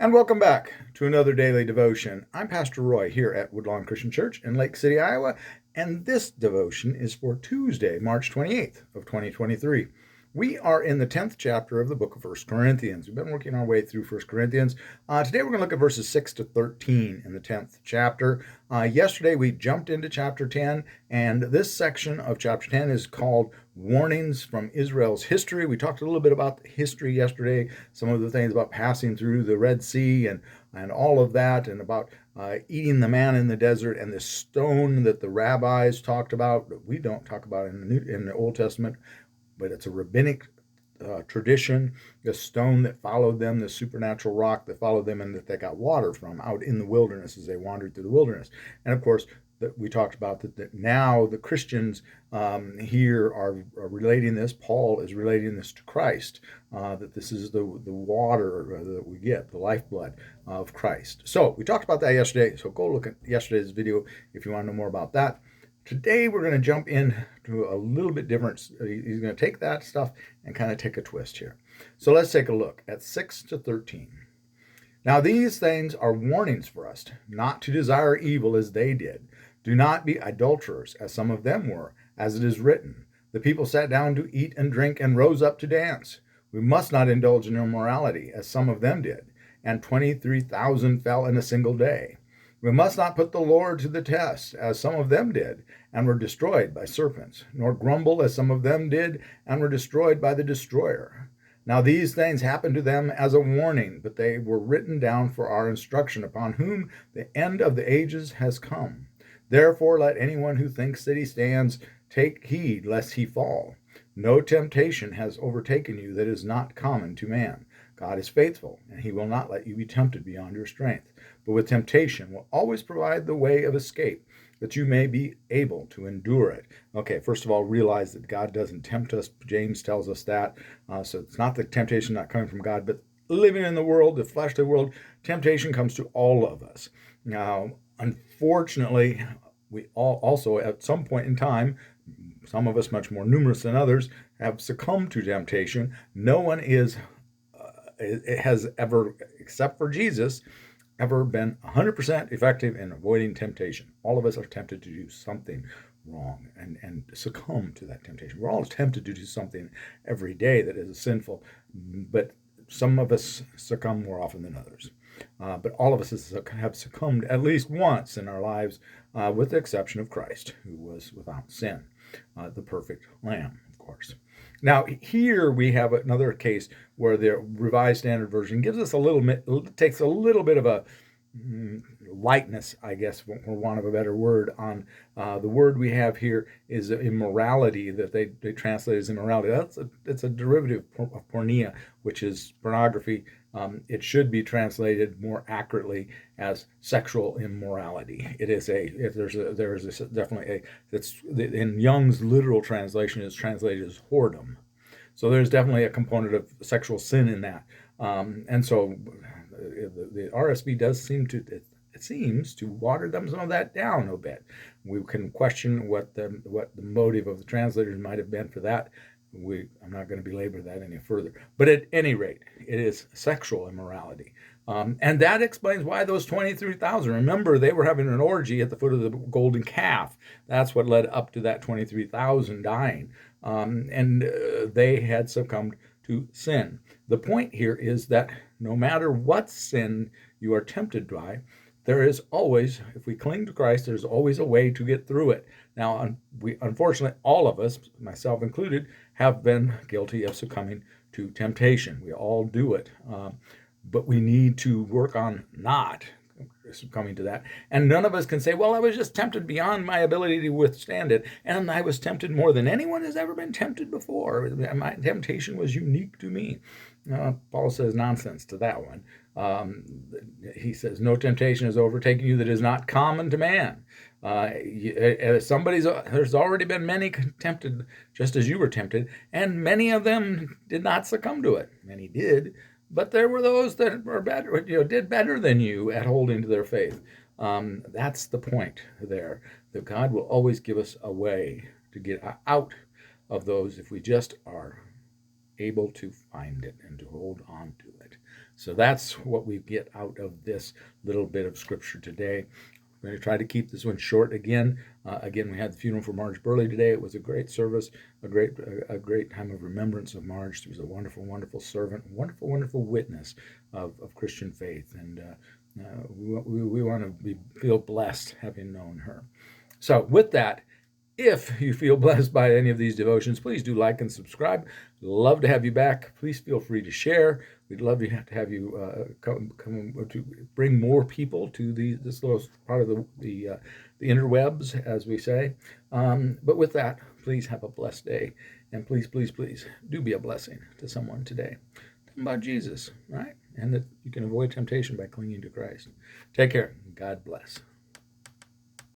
And welcome back to another daily devotion. I'm Pastor Roy here at Woodlawn Christian Church in Lake City, Iowa, and this devotion is for Tuesday, March 28th of 2023. We are in the 10th chapter of the book of 1 Corinthians. We've been working our way through 1 Corinthians. Today we're going to look at verses 6 to 13 in the 10th chapter. Yesterday we jumped into chapter 10, and this section of chapter 10 is called Warnings from Israel's History. We talked a little bit about history yesterday, some of the things about passing through the Red Sea and all of that, and about eating the man in the desert and the stone that the rabbis talked about. We don't talk about in the Old Testament, but it's a rabbinic tradition, the stone that followed them, the supernatural rock that followed them and that they got water from out in the wilderness as they wandered through the wilderness. And of course, we talked about that now the Christians here are relating this. Paul is relating this to Christ, that this is the water that we get, the lifeblood of Christ. So we talked about that yesterday. So go look at yesterday's video if you want to know more about that. Today we're going to jump into a little bit different. He's going to take that stuff and kind of take a twist here. So let's take a look at 6 to 13. Now these things are warnings for us, not to desire evil as they did. Do not be idolaters, as some of them were, as it is written. The people sat down to eat and drink and rose up to dance. We must not indulge in immorality, as some of them did, and 23,000 fell in a single day. We must not put the Lord to the test, as some of them did, and were destroyed by serpents, nor grumble, as some of them did, and were destroyed by the destroyer. Now these things happened to them as a warning, but they were written down for our instruction, upon whom the end of the ages has come. Therefore let anyone who thinks that he stands take heed lest he fall. No temptation has overtaken you that is not common to man. God is faithful, and he will not let you be tempted beyond your strength. But with temptation will always provide the way of escape, that you may be able to endure it. Okay, first of all, realize that God doesn't tempt us. James tells us that. So it's not the temptation not coming from God, but living in the world, the fleshly world, temptation comes to all of us. Now, unfortunately, we all also at some point in time, some of us much more numerous than others, have succumbed to temptation. No one has ever, except for Jesus, ever been 100% effective in avoiding temptation. All of us are tempted to do something wrong and succumb to that temptation. We're all tempted to do something every day that is sinful, but some of us succumb more often than others. But all of us have succumbed at least once in our lives, with the exception of Christ, who was without sin, the perfect Lamb, of course. Now, here we have another case where the Revised Standard Version gives us takes a little bit of a lightness, I guess, for want of a better word, on the word we have here is immorality, that they translate as immorality. It's a derivative of porneia, which is pornography. It should be translated more accurately as sexual immorality. It's in Young's literal translation is translated as whoredom. So there's definitely a component of sexual sin in that. And so the RSV does seem to water some of that down a bit. We can question what the motive of the translators might have been for that. I'm not going to belabor that any further. But at any rate, it is sexual immorality. And that explains why those 23,000. Remember, they were having an orgy at the foot of the golden calf. That's what led up to that 23,000 dying. And they had succumbed to sin. The point here is that no matter what sin you are tempted by, there is always, if we cling to Christ, there's always a way to get through it. Now, unfortunately, all of us, myself included, have been guilty of succumbing to temptation. We all do it. But we need to work on not succumbing to that. And none of us can say, well, I was just tempted beyond my ability to withstand it. And I was tempted more than anyone has ever been tempted before. My temptation was unique to me. Paul says nonsense to that one. He says, no temptation has overtaken you that is not common to man. There's already been many tempted just as you were tempted, and many of them did not succumb to it. Many did, but there were those that were better, did better than you at holding to their faith. That's the point there, that God will always give us a way to get out of those if we just are able to find it and to hold on to it. So that's what we get out of this little bit of scripture today. I'm going to try to keep this one short again. Again, we had the funeral for Marge Burley today. It was a great service, a great time of remembrance of Marge. She was a wonderful, wonderful servant, wonderful witness of Christian faith. And we want to feel blessed having known her. So with that, if you feel blessed by any of these devotions, please do like and subscribe. Love to have you back. Please feel free to share. We'd love to have you come to bring more people to this little part of the interwebs, as we say. But with that, please have a blessed day. And please do be a blessing to someone today. Tell them about Jesus, right? And that you can avoid temptation by clinging to Christ. Take care. God bless.